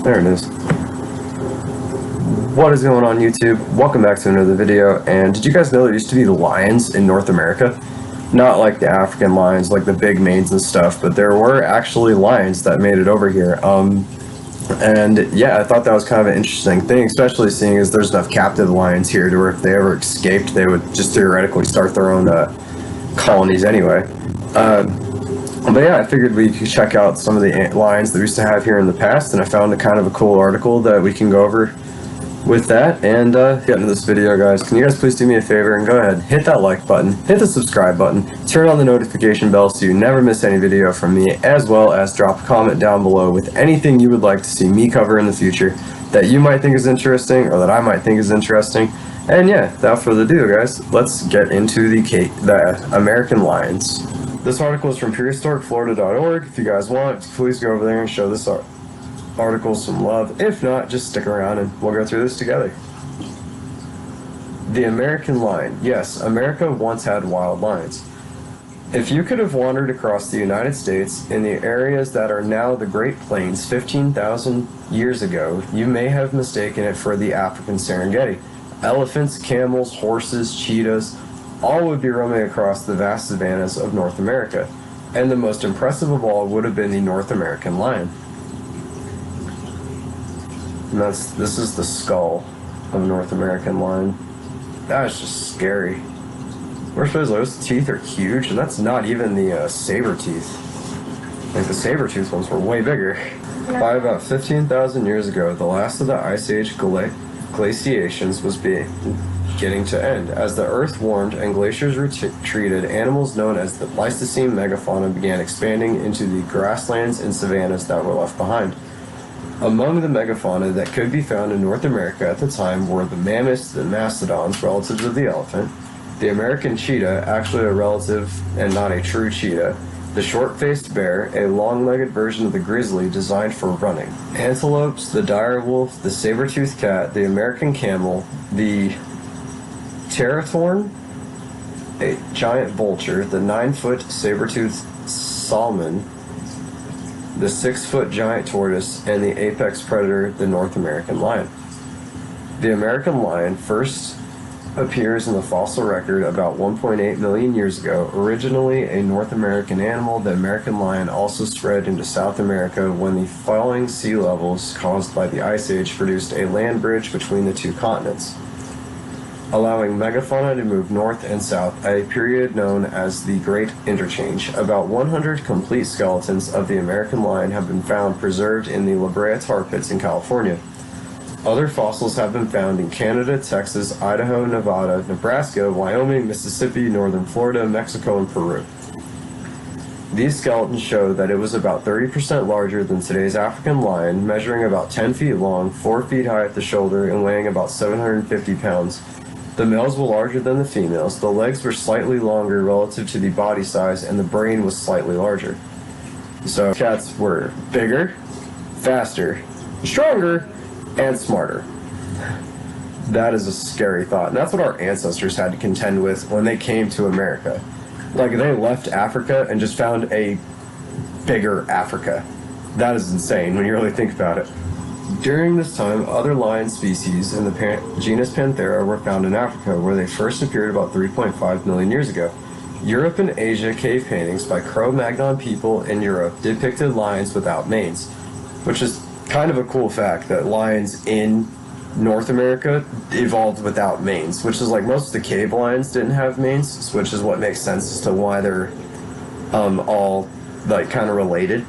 There it is. What is going on, YouTube? Welcome back to another video. And did you guys know there used to be lions in North America? Not like the African lions, like the big manes and stuff, but there were actually lions that made it over here. And yeah, I thought that was kind of an interesting thing, especially seeing as there's enough captive lions here to where if they ever escaped, they would just theoretically start their own colonies anyway. But yeah, I figured we could check out some of the lions that we used to have here in the past, and I found a kind of a cool article that we can go over with that and get into this video, guys. Can you guys please do me a favor and go ahead, hit that like button, hit the subscribe button, turn on the notification bell so you never miss any video from me, as well as drop a comment down below with anything you would like to see me cover in the future that you might think is interesting or that I might think is interesting. And yeah, without further ado, guys, let's get into the American lions. This article is from prehistoricflorida.org. If you guys want, please go over there and show this article some love. If not, just stick around and we'll go through this together. The American lion. Yes, America once had wild lions. If you could have wandered across the United States in the areas that are now the Great Plains 15,000 years ago, you may have mistaken it for the African Serengeti. Elephants, camels, horses, cheetahs, all would be roaming across the vast savannas of North America, and the most impressive of all would have been the North American lion. And this is the skull of a North American lion. That is just scary. Where's those teeth are huge, and that's not even the saber teeth. Like the saber tooth ones were way bigger. By about 15,000 years ago, the last of the Ice Age glaciations was beginning to end. As the Earth warmed and glaciers retreated, animals known as the Pleistocene megafauna began expanding into the grasslands and savannas that were left behind. Among the megafauna that could be found in North America at the time were the mammoths, the mastodons, relatives of the elephant, the American cheetah, actually a relative and not a true cheetah, the short-faced bear, a long-legged version of the grizzly designed for running, antelopes, the dire wolf, the saber-toothed cat, the American camel, the pterothorn, a giant vulture, the 9-foot saber-toothed salmon, the 6-foot giant tortoise, and the apex predator, the North American lion. The American lion first appears in the fossil record about 1.8 million years ago. Originally a North American animal, the American lion also spread into South America when the falling sea levels caused by the Ice Age produced a land bridge between the two continents, allowing megafauna to move north and south, a period known as the Great Interchange. About 100 complete skeletons of the American lion have been found preserved in the La Brea tar pits in California. Other fossils have been found in Canada, Texas, Idaho, Nevada, Nebraska, Wyoming, Mississippi, northern Florida, Mexico, and Peru. These skeletons show that it was about 30% larger than today's African lion, measuring about 10 feet long, 4 feet high at the shoulder, and weighing about 750 pounds. The males were larger than the females, the legs were slightly longer relative to the body size, and the brain was slightly larger. So cats were bigger, faster, stronger, and smarter. That is a scary thought, and that's what our ancestors had to contend with when they came to America. Like, they left Africa and just found a bigger Africa. That is insane when you really think about it. During this time, other lion species in the genus Panthera were found in Africa, where they first appeared about 3.5 million years ago. Europe and Asia cave paintings by Cro-Magnon people in Europe depicted lions without manes, which is kind of a cool fact that lions in North America evolved without manes, which is like most of the cave lions didn't have manes, which is what makes sense as to why they're all like kind of related.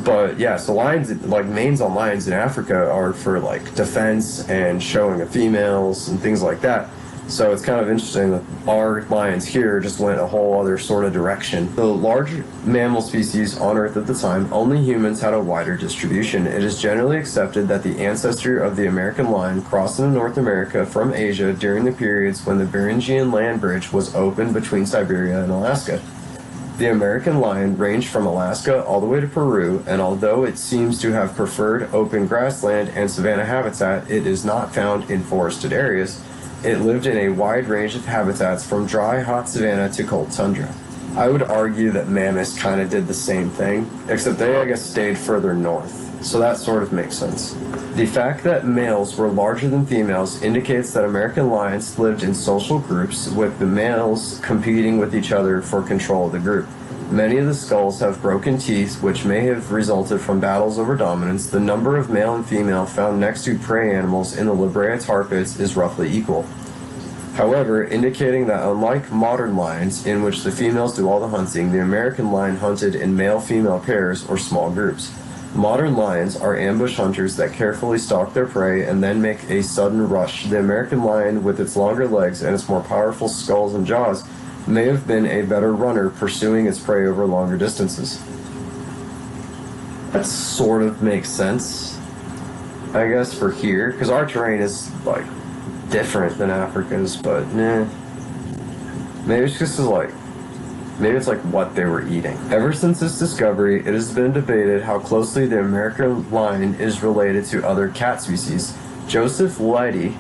But yeah, so lions, like manes on lions in Africa are for like defense and showing of females and things like that. So it's kind of interesting that our lions here just went a whole other sort of direction. The large mammal species on Earth at the time, only humans had a wider distribution. It is generally accepted that the ancestor of the American lion crossed into North America from Asia during the periods when the Beringian land bridge was opened between Siberia and Alaska. The American lion ranged from Alaska all the way to Peru, and although it seems to have preferred open grassland and savanna habitat, it is not found in forested areas. It lived in a wide range of habitats from dry, hot savanna to cold tundra. I would argue that mammoths kind of did the same thing, except they, I guess, stayed further north. So that sort of makes sense. The fact that males were larger than females indicates that American lions lived in social groups, with the males competing with each other for control of the group. Many of the skulls have broken teeth, which may have resulted from battles over dominance. The number of male and female found next to prey animals in the La Brea tar pits is roughly equal. However, indicating that unlike modern lions, in which the females do all the hunting, the American lion hunted in male-female pairs or small groups. Modern lions are ambush hunters that carefully stalk their prey and then make a sudden rush. The American lion, with its longer legs and its more powerful skulls and jaws, may have been a better runner, pursuing its prey over longer distances. That sort of makes sense, I guess, for here, because our terrain is, like, different than Africa's, but nah. Maybe it's just maybe it's like what they were eating. Ever since its discovery, it has been debated how closely the American lion is related to other cat species. Joseph Leidy,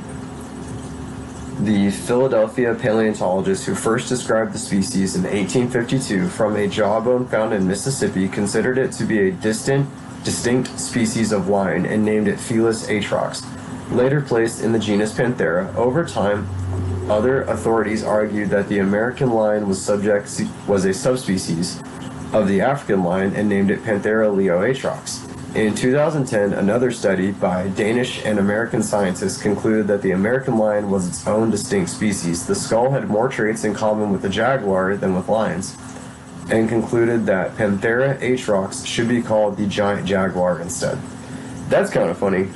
the Philadelphia paleontologist who first described the species in 1852 from a jawbone found in Mississippi, considered it to be a distinct species of lion and named it Felis atrox, later placed in the genus Panthera. Over time, other authorities argued that the American lion was a subspecies of the African lion and named it Panthera leo atrox. In 2010, another study by Danish and American scientists concluded that the American lion was its own distinct species. The skull had more traits in common with the jaguar than with lions, and concluded that Panthera atrox should be called the giant jaguar instead. That's kind of funny.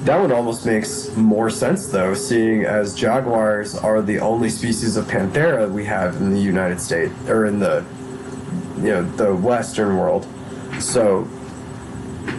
That one almost makes more sense, though, seeing as jaguars are the only species of Panthera we have in the United States, or in the Western world. So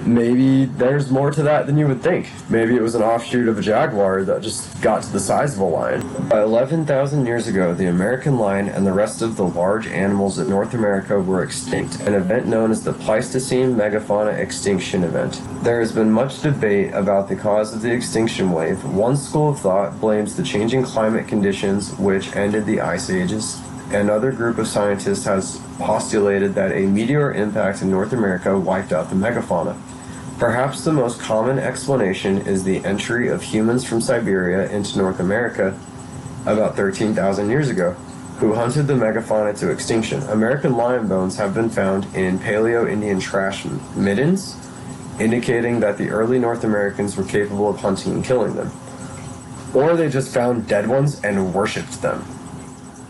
maybe there's more to that than you would think. Maybe it was an offshoot of a jaguar that just got to the size of a lion. By 11,000 years ago, the American lion and the rest of the large animals in North America were extinct, an event known as the Pleistocene megafauna extinction event. There has been much debate about the cause of the extinction wave. One school of thought blames the changing climate conditions which ended the ice ages. Another group of scientists has postulated that a meteor impact in North America wiped out the megafauna. Perhaps the most common explanation is the entry of humans from Siberia into North America about 13,000 years ago, who hunted the megafauna to extinction. American lion bones have been found in Paleo-Indian trash middens, indicating that the early North Americans were capable of hunting and killing them. Or they just found dead ones and worshipped them.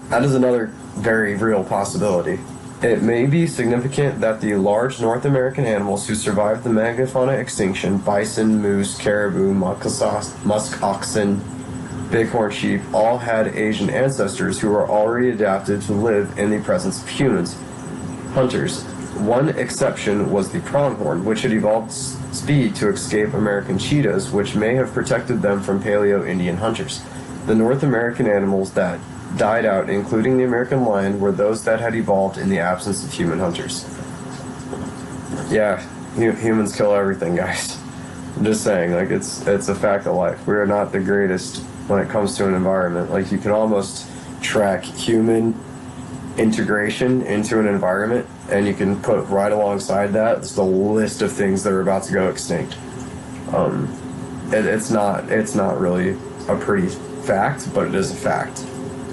That is another very real possibility. It may be significant that the large North American animals who survived the megafauna extinction, bison, moose, caribou, musk oxen, bighorn sheep, all had Asian ancestors who were already adapted to live in the presence of humans, hunters. One exception was the pronghorn, which had evolved speed to escape American cheetahs, which may have protected them from Paleo-Indian hunters. The North American animals that died out, including the American lion, were those that had evolved in the absence of human hunters. Yeah, humans kill everything, guys. I'm just saying, like, it's a fact of life. We are not the greatest when it comes to an environment. Like, you can almost track human integration into an environment, and you can put right alongside that just a list of things that are about to go extinct. It's not really a pretty fact, but it is a fact.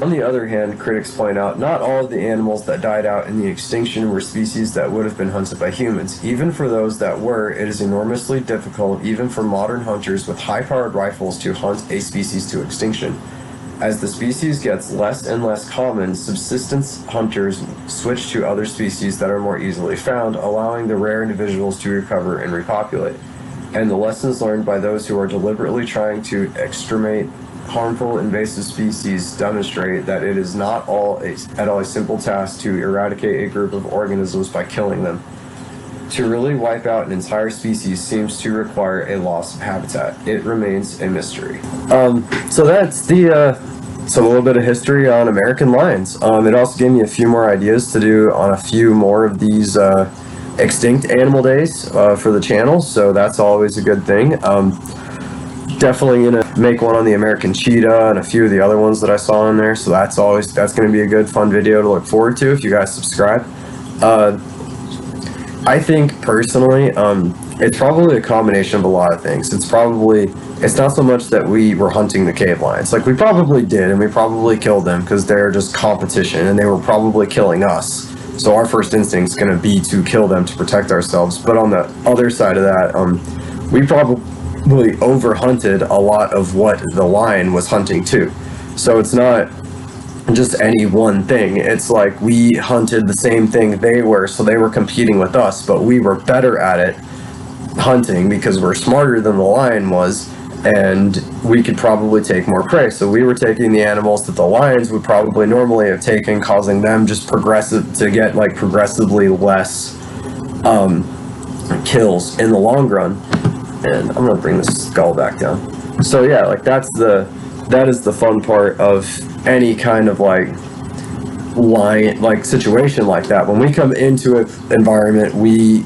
On the other hand, critics point out, not all of the animals that died out in the extinction were species that would have been hunted by humans. Even for those that were, it is enormously difficult, even for modern hunters with high-powered rifles, to hunt a species to extinction. As the species gets less and less common, subsistence hunters switch to other species that are more easily found, allowing the rare individuals to recover and repopulate. And the lessons learned by those who are deliberately trying to exterminate harmful invasive species demonstrate that it is not at all a simple task to eradicate a group of organisms by killing them. To really wipe out an entire species seems to require a loss of habitat. It remains a mystery. So that's a little bit of history on American lions. It also gave me a few more ideas to do on a few more of these extinct animal days for the channel, so that's always a good thing. Definitely make one on the American cheetah and a few of the other ones that I saw in there. So that's going to be a good, fun video to look forward to if you guys subscribe. I think personally, it's probably a combination of a lot of things. It's not so much that we were hunting the cave lions. Like, we probably did, and we probably killed them because they're just competition, and they were probably killing us. So our first instinct is going to be to kill them to protect ourselves. But on the other side of that, we probably over-hunted a lot of what the lion was hunting too. So it's not just any one thing. It's like we hunted the same thing they were, so they were competing with us, but we were better at it hunting because we're smarter than the lion was, and we could probably take more prey. So we were taking the animals that the lions would probably normally have taken, causing them just progressively less kills in the long run. And I'm gonna bring this skull back down. So yeah, like that is the fun part of any kind of like situation like that. When we come into an environment, we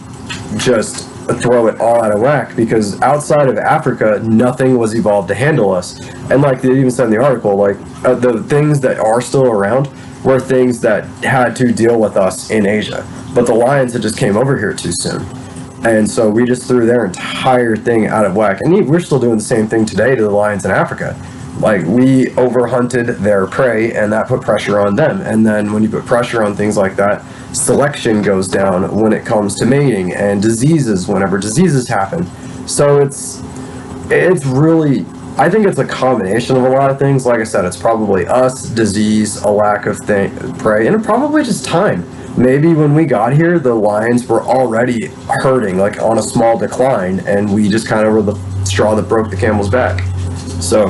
just throw it all out of whack, because outside of Africa, nothing was evolved to handle us. And like they even said in the article, like the things that are still around were things that had to deal with us in Asia, but the lions had just came over here too soon. And so we just threw their entire thing out of whack. And we're still doing the same thing today to the lions in Africa. Like, we overhunted their prey, and that put pressure on them. And then when you put pressure on things like that, selection goes down when it comes to mating, and diseases whenever diseases happen. So it's really, I think it's a combination of a lot of things. Like I said, it's probably us, disease, a lack of prey, and probably just time. Maybe when we got here, the lions were already hurting, like on a small decline, and we just kind of were the straw that broke the camel's back. So,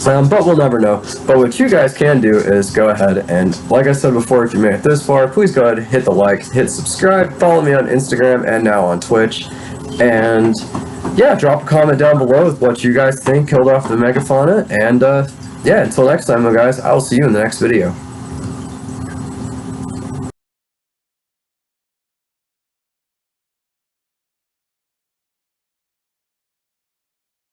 but we'll never know. But what you guys can do is go ahead and, like I said before, if you made it this far, please go ahead, hit the like, hit subscribe, follow me on Instagram and now on Twitch. And yeah, drop a comment down below with what you guys think killed off the megafauna. And yeah, until next time, guys, I'll see you in the next video.